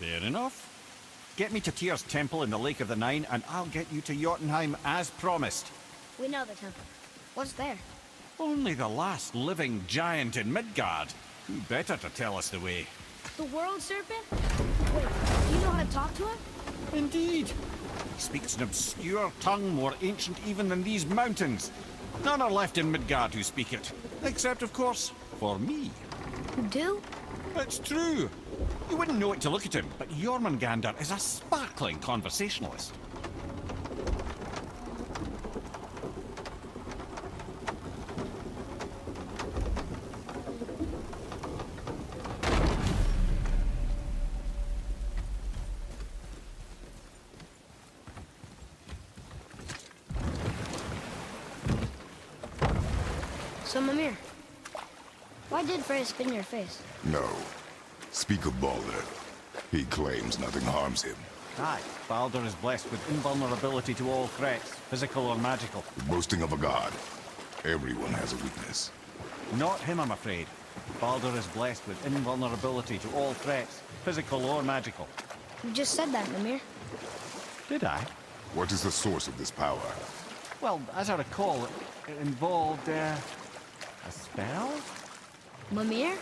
Fair enough. Get me to Tyr's temple in the Lake of the Nine, and I'll get you to Jotunheim as promised. We know the temple. What's there? Only the last living giant in Midgard. Who better to tell us the way? The world serpent? Wait, do you know how to talk to him? Indeed. He speaks an obscure tongue more ancient even than these mountains. None are left in Midgard who speak it. Except, of course, for me. You do? It's true. You wouldn't know it to look at him, but Jormungandr is a sparkling conversationalist. So, Mimir, why did Freya spit in your face? No. Speak of Baldur. He claims nothing harms him. Aye, Baldur is blessed with invulnerability to all threats, physical or magical. The boasting of a god. Everyone has a weakness. Not him, I'm afraid. Baldur is blessed with invulnerability to all threats, physical or magical. You just said that, Mimir. Did I? What is the source of this power? Well, as I recall, it involved, a spell? Mimir?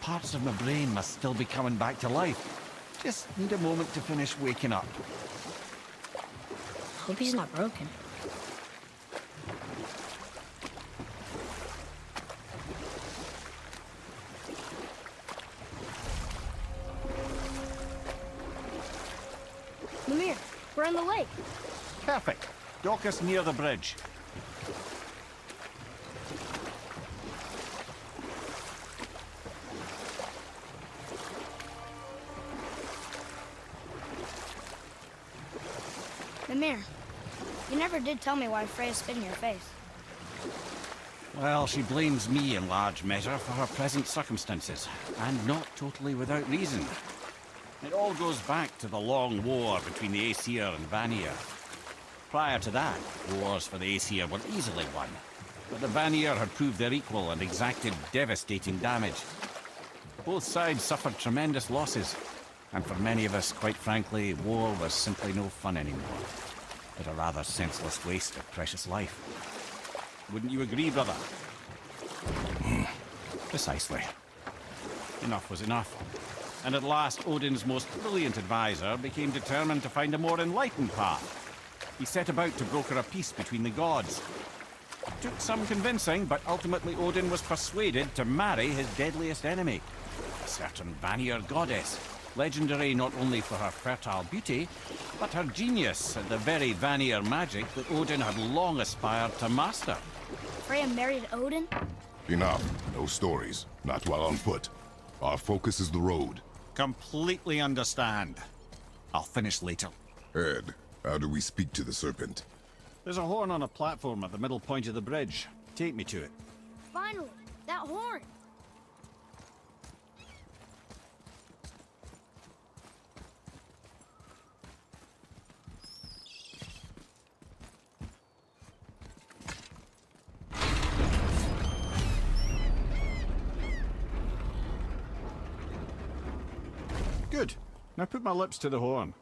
Parts of my brain must still be coming back to life. Just need a moment to finish waking up. Hope he's not broken. Mimir, we're on the lake. Perfect. Dock us near the bridge. Mimir, you never did tell me why Freya spit in your face. Well, she blames me in large measure for her present circumstances, and not totally without reason. It all goes back to the long war between the Aesir and Vanir. Prior to that, wars for the Aesir were easily won, but the Vanir had proved their equal and exacted devastating damage. Both sides suffered tremendous losses, and for many of us, quite frankly, war was simply no fun anymore, but a rather senseless waste of precious life. Wouldn't you agree, brother? Precisely. Enough was enough. And at last, Odin's most brilliant advisor became determined to find a more enlightened path. He set about to broker a peace between the gods. It took some convincing, but ultimately Odin was persuaded to marry his deadliest enemy, a certain Vanir goddess, legendary not only for her fertile beauty, but her genius at the very Vanir magic that Odin had long aspired to master. Freya married Odin? Enough. No stories. Not while on foot. Our focus is the road. Completely understand. I'll finish later. Ed, how do we speak to the serpent? There's a horn on a platform at the middle point of the bridge. Take me to it. Finally, that horn! Good. Now put my lips to the horn.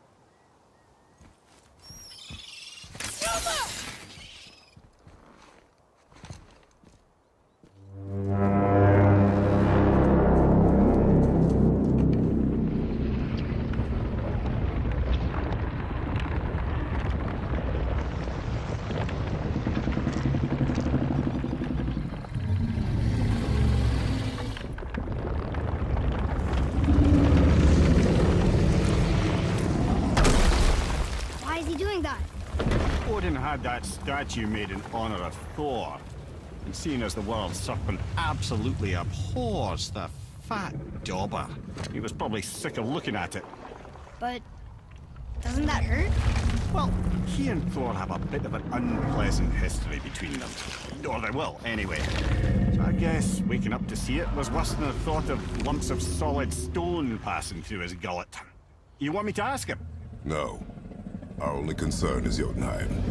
Odin had that statue made in honor of Thor. And seeing as the world serpent absolutely abhors the fat dauber, he was probably sick of looking at it. But doesn't that hurt? Well, he and Thor have a bit of an unpleasant history between them. Or they will, anyway. So I guess waking up to see it was worse than the thought of lumps of solid stone passing through his gullet. You want me to ask him? No. Our only concern is Jotunheim.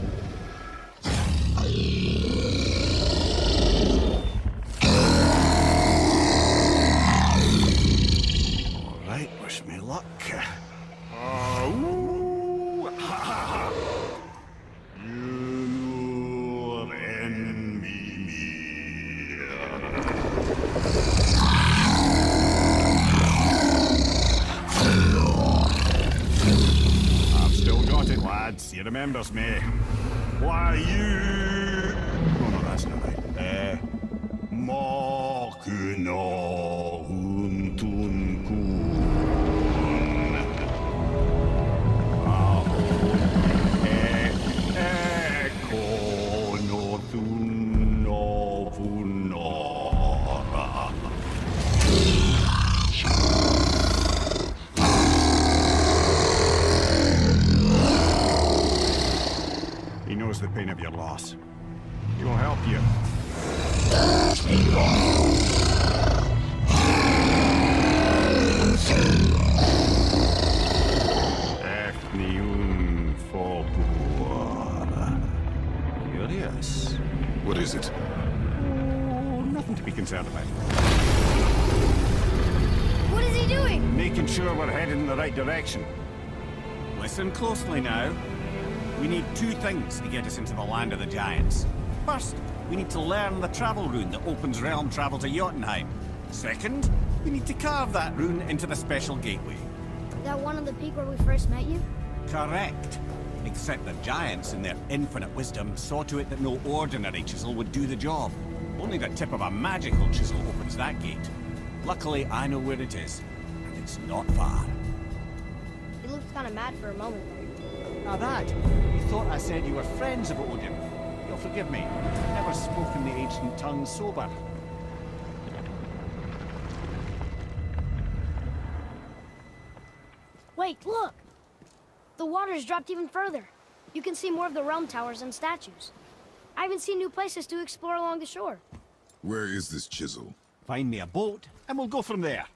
All right, wish me luck. Nur enemy. I've still got it, lads. He remembers me. Why you... Oh, no, that's not right. Makuna huntun kun. He knows the pain of your loss. He will help you. Efniun Fobur. Curious. What is it? Oh, nothing to be concerned about. What is he doing? Making sure we're headed in the right direction. Listen closely now. We need two things to get us into the land of the giants. First, we need to learn the travel rune that opens realm travel to Jotunheim. Second, we need to carve that rune into the special gateway. That one on the peak where we first met you? Correct. Except the giants, in their infinite wisdom, saw to it that no ordinary chisel would do the job. Only the tip of a magical chisel opens that gate. Luckily, I know where it is, and it's not far. You looked kind of mad for a moment there. Now that, you thought I said you were friends of Odin. You'll forgive me. I've never spoken the ancient tongue sober. Wait, look! The water's dropped even further. You can see more of the realm towers and statues. I even see new places to explore along the shore. Where is this chisel? Find me a boat, and we'll go from there.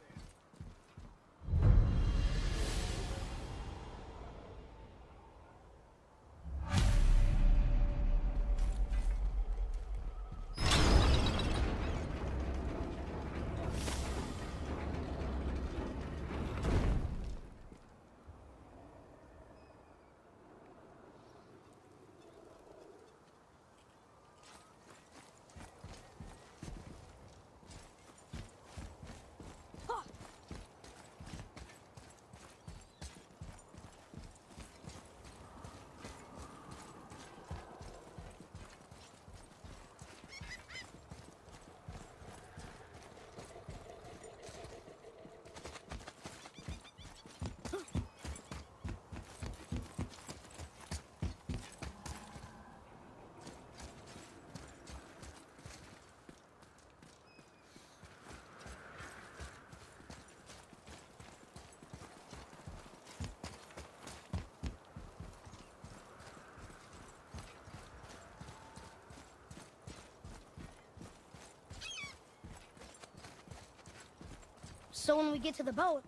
So when we get to the boat,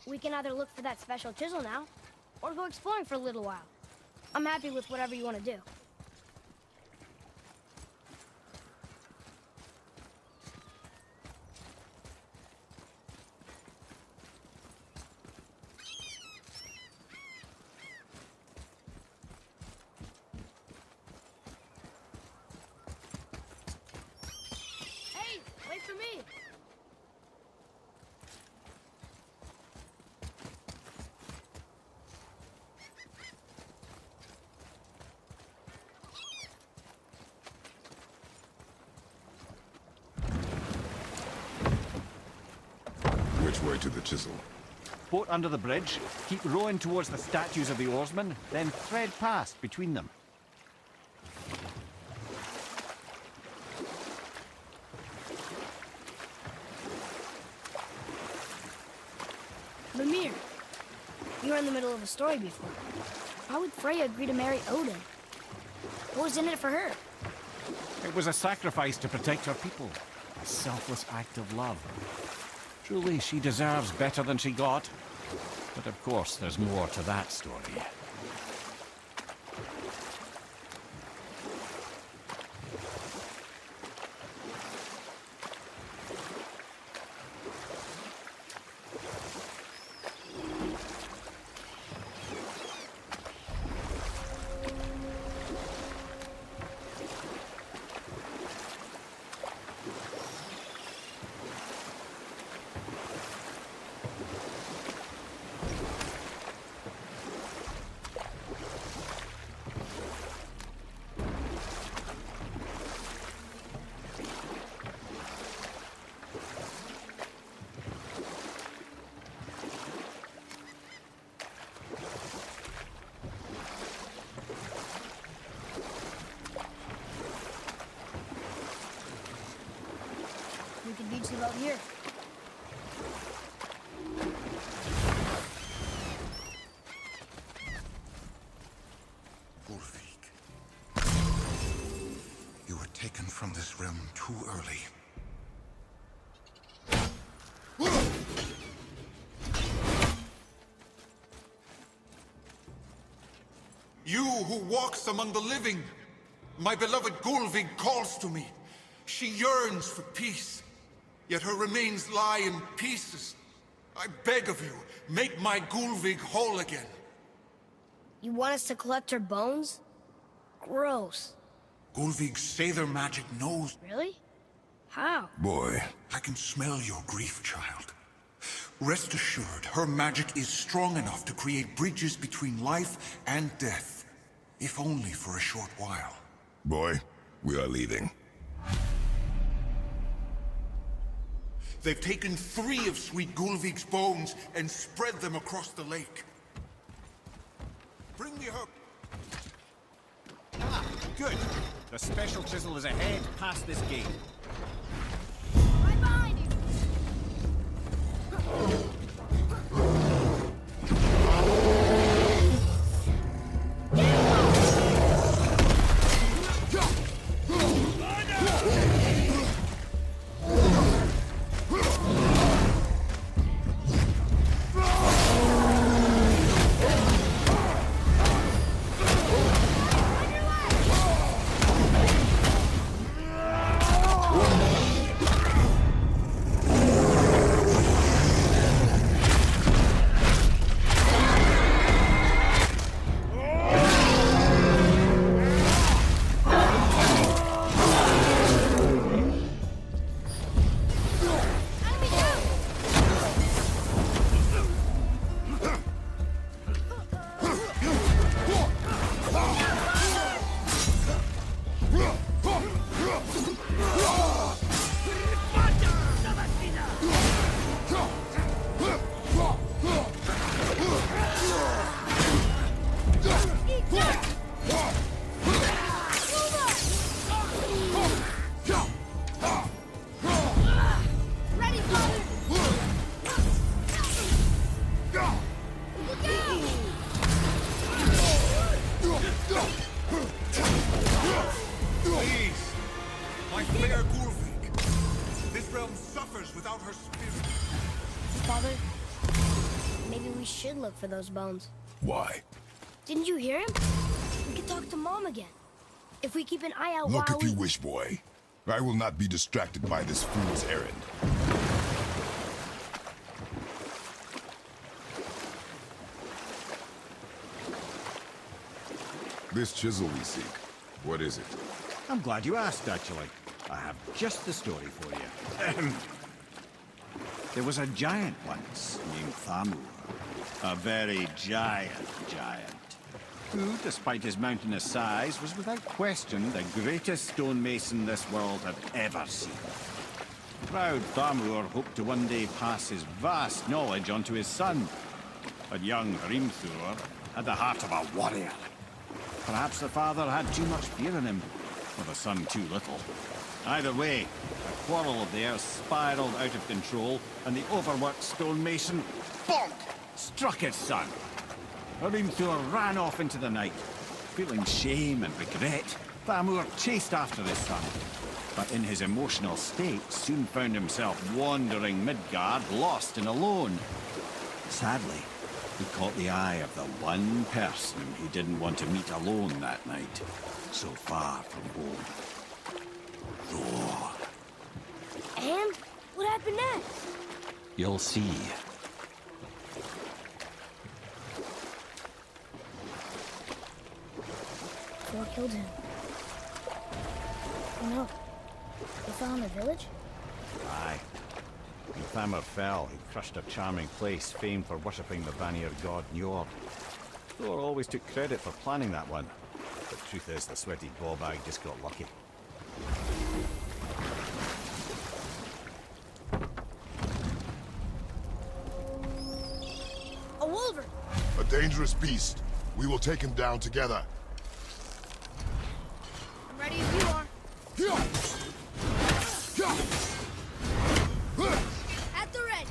we can either look for that special chisel now, or go exploring for a little while. I'm happy with whatever you want to do. Hey, wait for me! Which way to the chisel? Boat under the bridge, keep rowing towards the statues of the oarsmen, then thread past between them. Mimir, you were in the middle of a story before. Why would Freya agree to marry Odin? What was in it for her? It was a sacrifice to protect her people. A selfless act of love. Truly, she deserves better than she got. But of course, there's more to that story. from this realm too early. You who walks among the living, my beloved Gulvig calls to me. She yearns for peace, yet her remains lie in pieces. I beg of you, make my Gulvig whole again. You want us to collect her bones? Gross. Gulvig's Sather magic knows. Really? How? Boy, I can smell your grief, child. Rest assured, her magic is strong enough to create bridges between life and death, if only for a short while. boy, we are leaving. They've taken 3 of Sweet Gulvig's bones and spread them across the lake. Bring me her... Ah, good. The special chisel is ahead past this gate. Right behind you! Father, maybe we should look for those bones. Why? Didn't you hear him? We could talk to Mom again. If we keep an eye out Look while if you wish, boy. I will not be distracted by this fool's errand. This chisel we seek, what is it? I'm glad you asked, actually. I have just the story for you. There was a giant once named Thamur. A very giant, who, despite his mountainous size, was without question the greatest stonemason this world had ever seen. Proud Thamur hoped to one day pass his vast knowledge on to his son. But young Hrimthur had the heart of a warrior. Perhaps the father had too much fear in him, or the son too little. Either way, a quarrel of theirs spiraled out of control, and the overworked stonemason, bonk, struck his son. Hrimthur ran off into the night. Feeling shame and regret, Thamur chased after his son, but in his emotional state soon found himself wandering Midgard, lost and alone. Sadly, he caught the eye of the one person he didn't want to meet alone that night, so far from home. Thor. And what happened next? You'll see. Thor killed him. Oh no. They found the village? Aye. When Thamur fell, he crushed a charming place famed for worshipping the Vanir god Njord. Thor always took credit for planning that one. But truth is, the sweaty ballbag just got lucky. A wolverine! A dangerous beast. We will take him down together. I'm ready if you are. At the ready!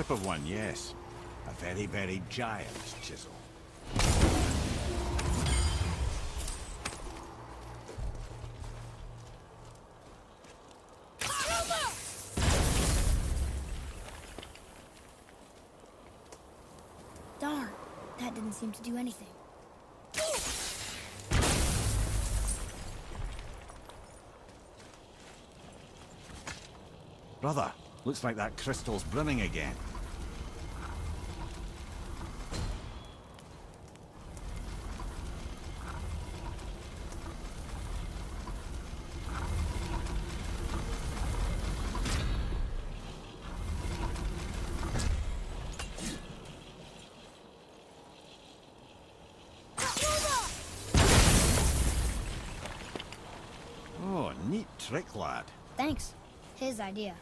type of one, yes. A very, very giant chisel. Darn, that didn't seem to do anything. Brother, looks like that crystal's brimming again. Oh, neat trick, lad. Thanks. His idea.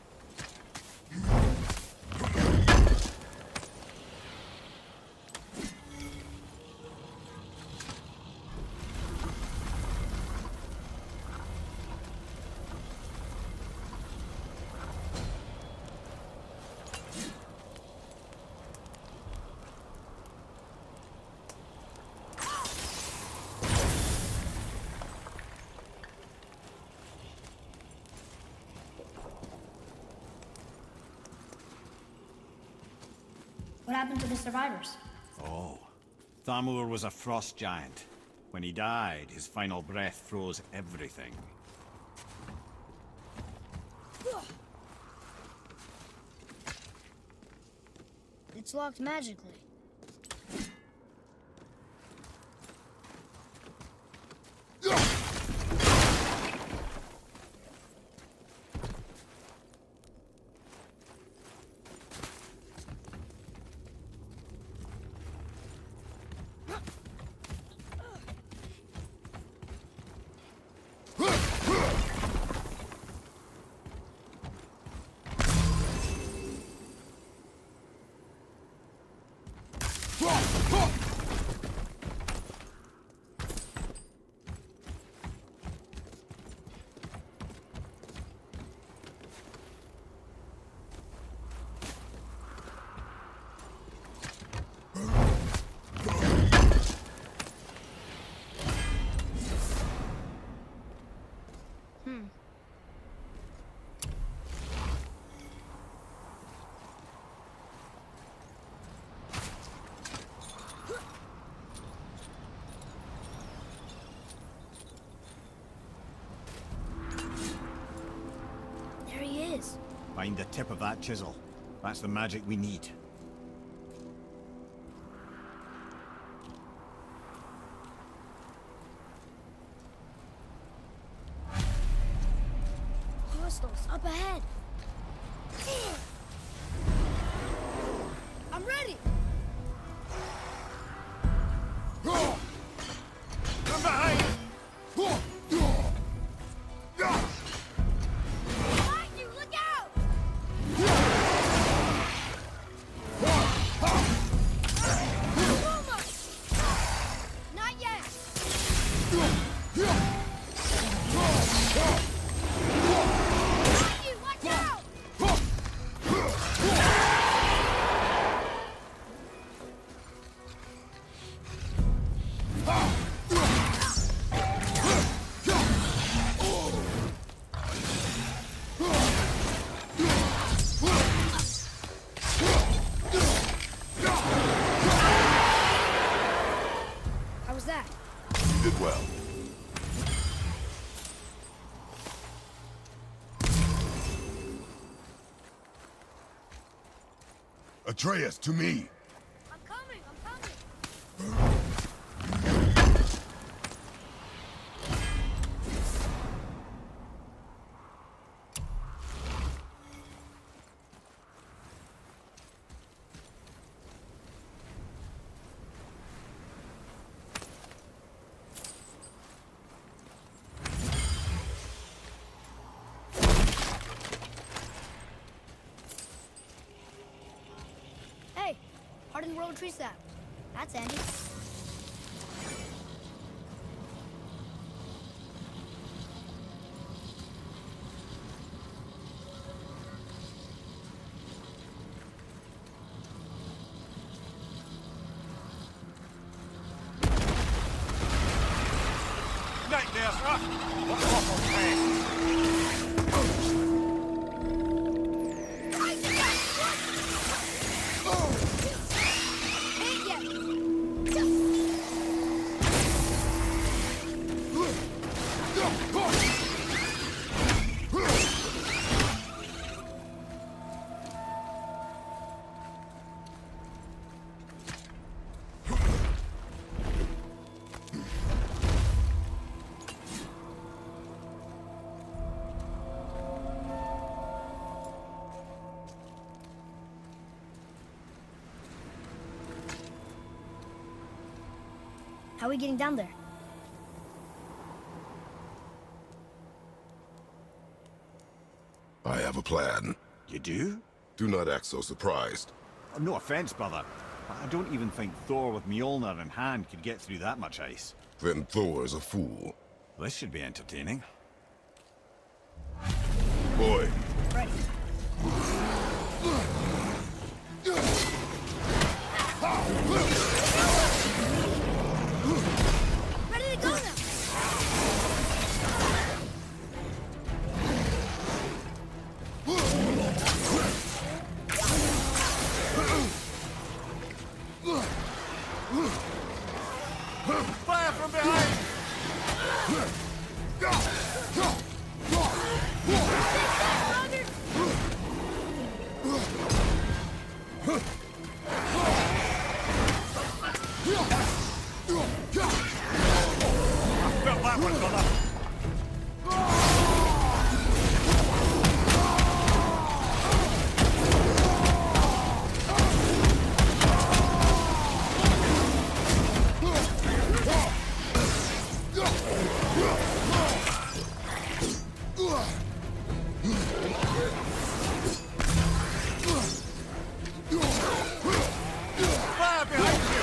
What happened to the survivors? Oh. Thamur was a frost giant. When he died, his final breath froze everything. It's locked magically. There he is. Find the tip of that chisel. That's the magic we need. Crystals up ahead. I'm ready. Come behind! Behind you, look out! Not yet. Behind you, watch out! How was that? You did well. Atreus, to me! I'm coming. Hey, hardened road tree sap. That's handy. players. What awful mess. How are we getting down there? I have a plan. You do? Do not act so surprised. No offense, brother, but I don't even think Thor with Mjolnir in hand could get through that much ice. Then Thor is a fool. This should be entertaining. Boy, Ready. Ready to go now. Fire from behind! Felt that one, brother. Fire behind you!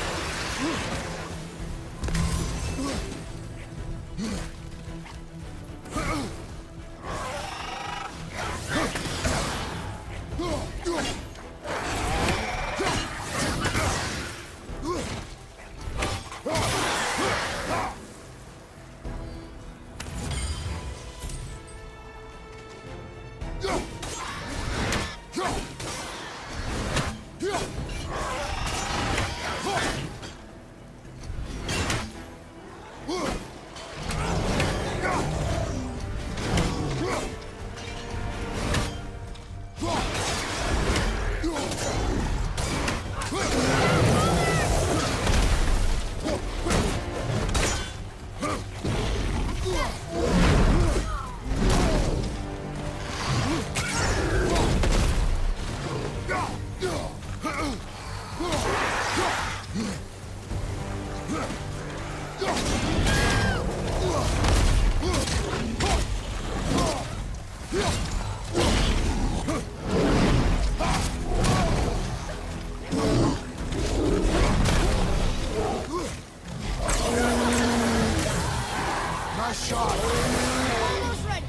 Nice shot. Almost ready.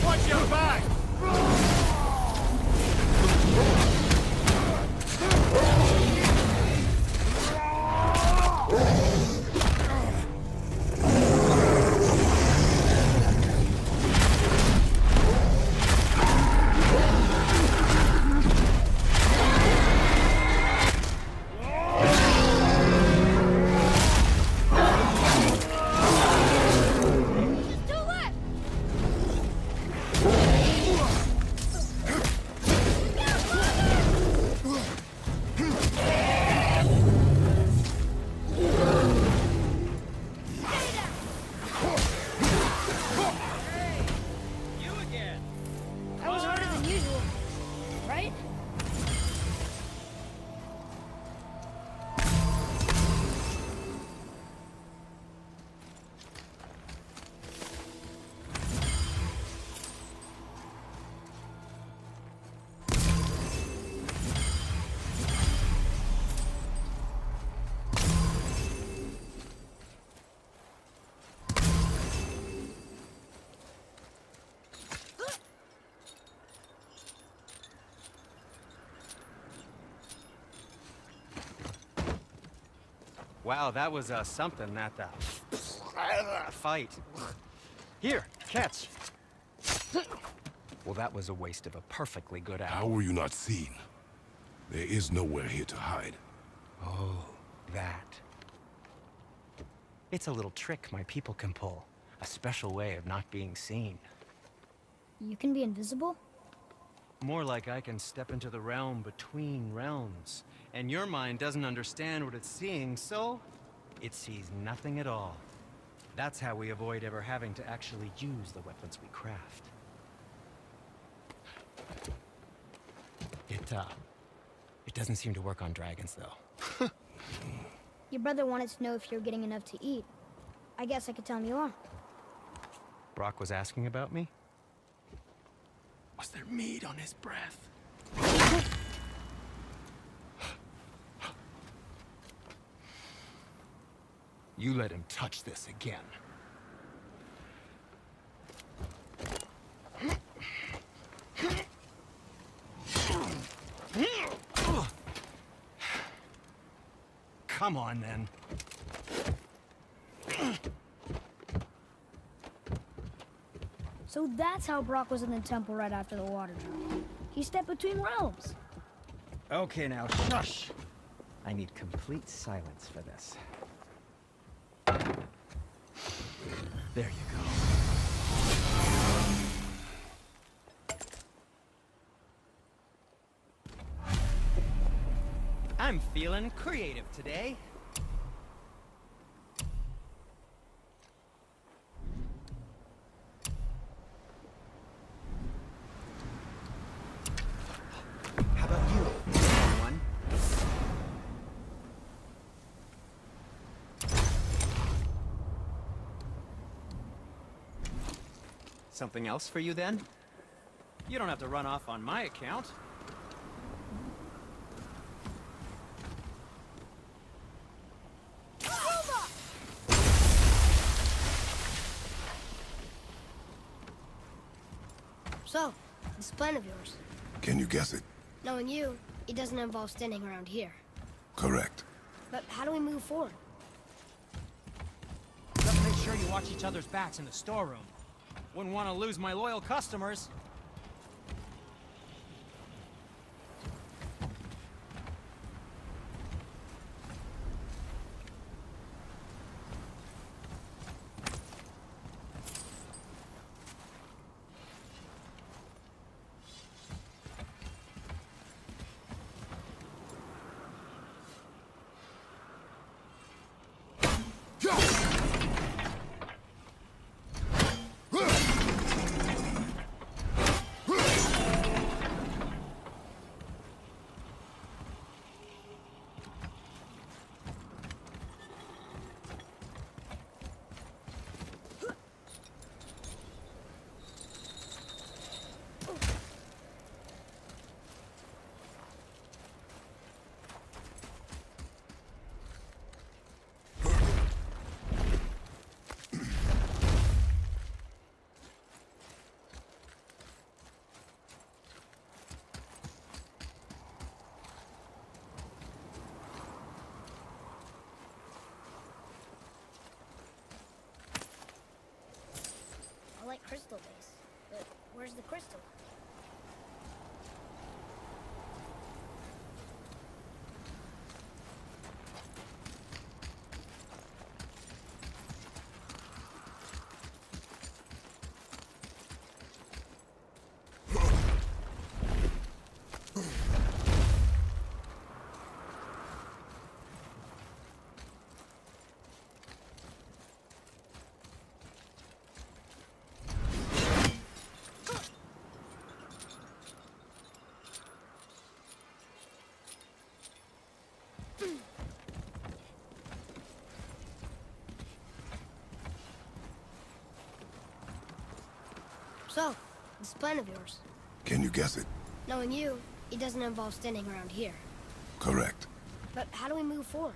Watch your back! Just two left. You again! That was harder than usual, right? Wow, that was something, that fight. Here, catch. Well, that was a waste of a perfectly good How apple. were you not seen? There is nowhere here to hide. Oh, that. It's a little trick my people can pull. A special way of not being seen. You can be invisible? More like I can step into the realm between realms. And your mind doesn't understand what it's seeing, so it sees nothing at all. That's how we avoid ever having to actually use the weapons we craft. It doesn't seem to work on dragons, though. Your brother wanted to know if you're getting enough to eat. I guess I could tell him you are. Brock was asking about me? Was there meat on his breath? You let him touch this again. Come on, then. So that's how Brock was in the temple right after the water dropped. He stepped between realms. Okay, now, shush! I need complete silence for this. There you go. I'm feeling creative today. How about you, everyone? Something else for you, then? You don't have to run off on my account. So, this plan of yours. Can you guess it? Knowing you, it doesn't involve standing around here. Correct. But how do we move forward? Just make sure you watch each other's backs in the storeroom. Wouldn't want to lose my loyal customers. I like crystal base, but where's the crystal? So, this plan of yours. Can you guess it? Knowing you, it doesn't involve standing around here. Correct. But how do we move forward?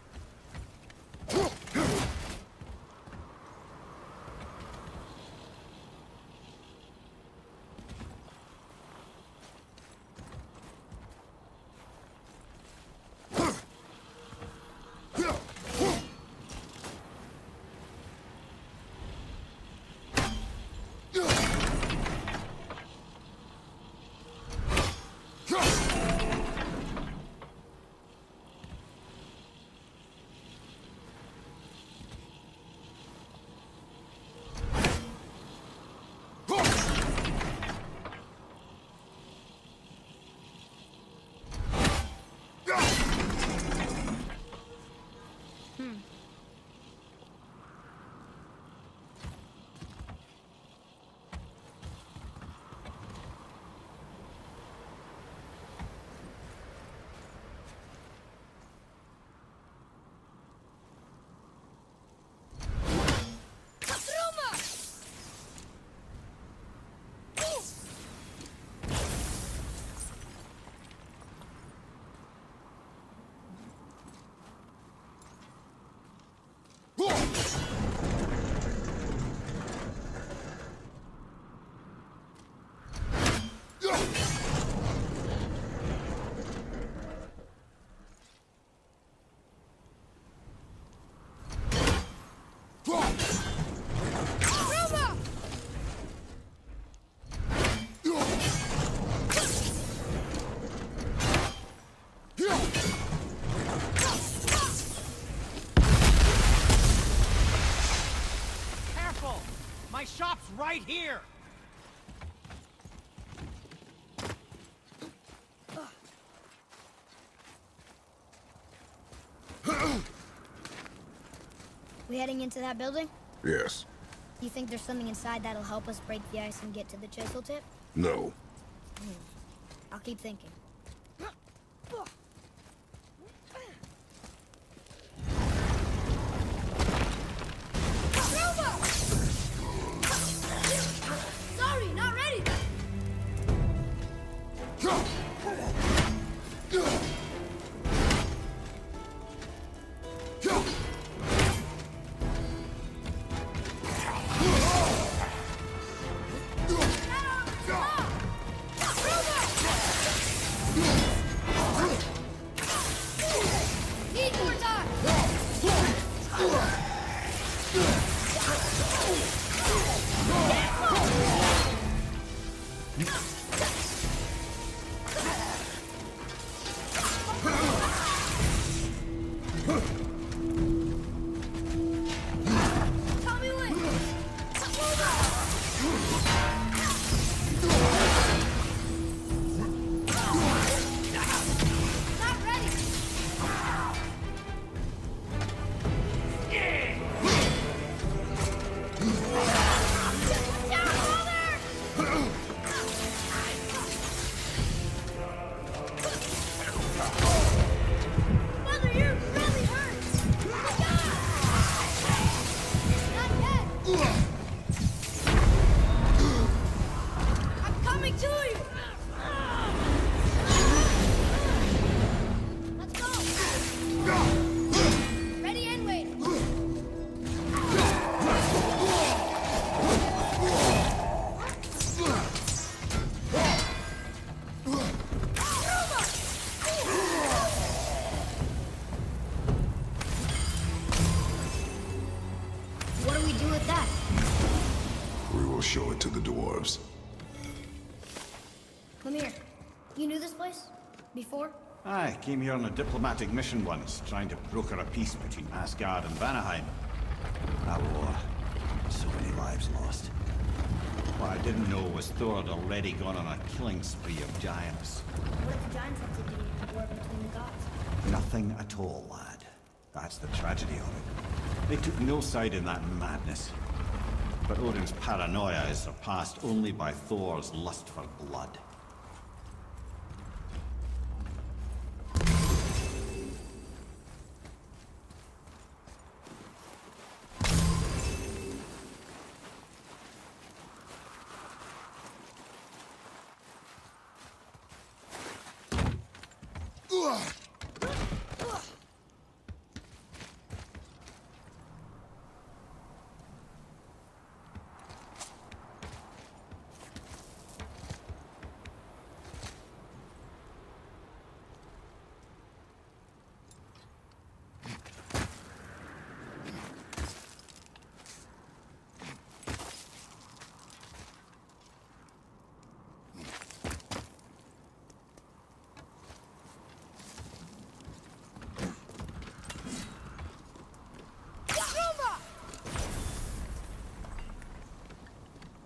Careful! My shop's right here! We heading into that building? Yes. You think there's something inside that'll help us break the ice and get to the chisel tip? No. I'll keep thinking. Sorry, not ready! Need more time! Tell me when! Not ready! Down, Mother! Mother, you're really hurt! Not yet! I'm coming to you! Let's go! Ready and waiting! What do we do with that? We will show it to the dwarves. Come here. You knew this place? Before? I came here on a diplomatic mission once, trying to broker a peace between Asgard and Vanaheim. That war. So many lives lost. What I didn't know was Thor had already gone on a killing spree of giants. What did the giants have to do with the war between the gods? Nothing at all, lad. That's the tragedy of it. They took no side in that madness. But Odin's paranoia is surpassed only by Thor's lust for blood.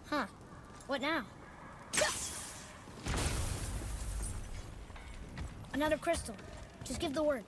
Huh. What now? Another crystal. Just give the word.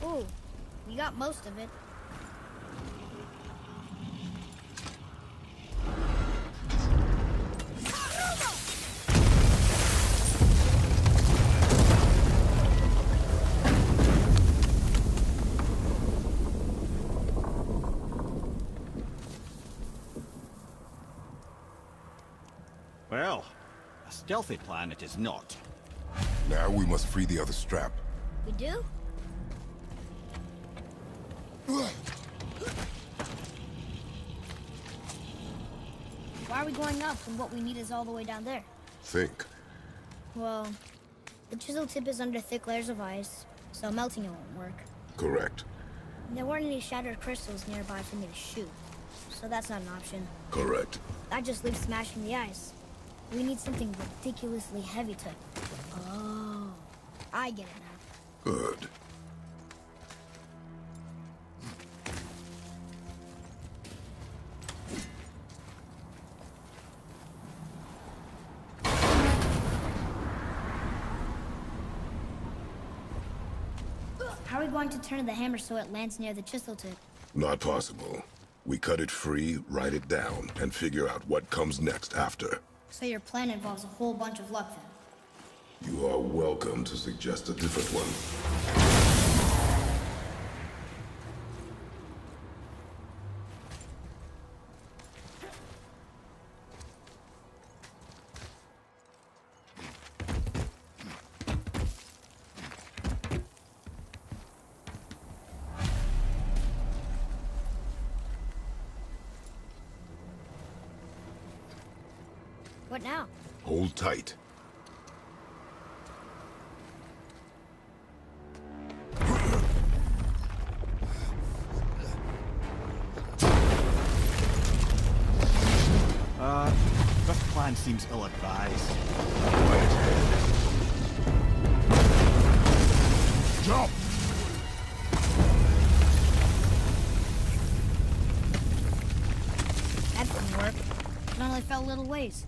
Ooh, we got most of it. Well, a stealthy plan it is not. Now we must free the other strap. We do? Why are we going up when what we need is all the way down there? Think. Well, the chisel tip is under thick layers of ice, so melting it won't work. Correct. There weren't any shattered crystals nearby for me to shoot, so that's not an option. Correct. That just leaves smashing the ice. We need something ridiculously heavy to... Oh, I get it now. Good. How are we going to turn the hammer so it lands near the chisel tip? Not possible. We cut it free, write it down, and figure out what comes next after. So your plan involves a whole bunch of luck then? You are welcome to suggest a different one. What now? Hold tight. This plan seems ill-advised. Right ahead. Jump! That didn't work. It only fell a little ways.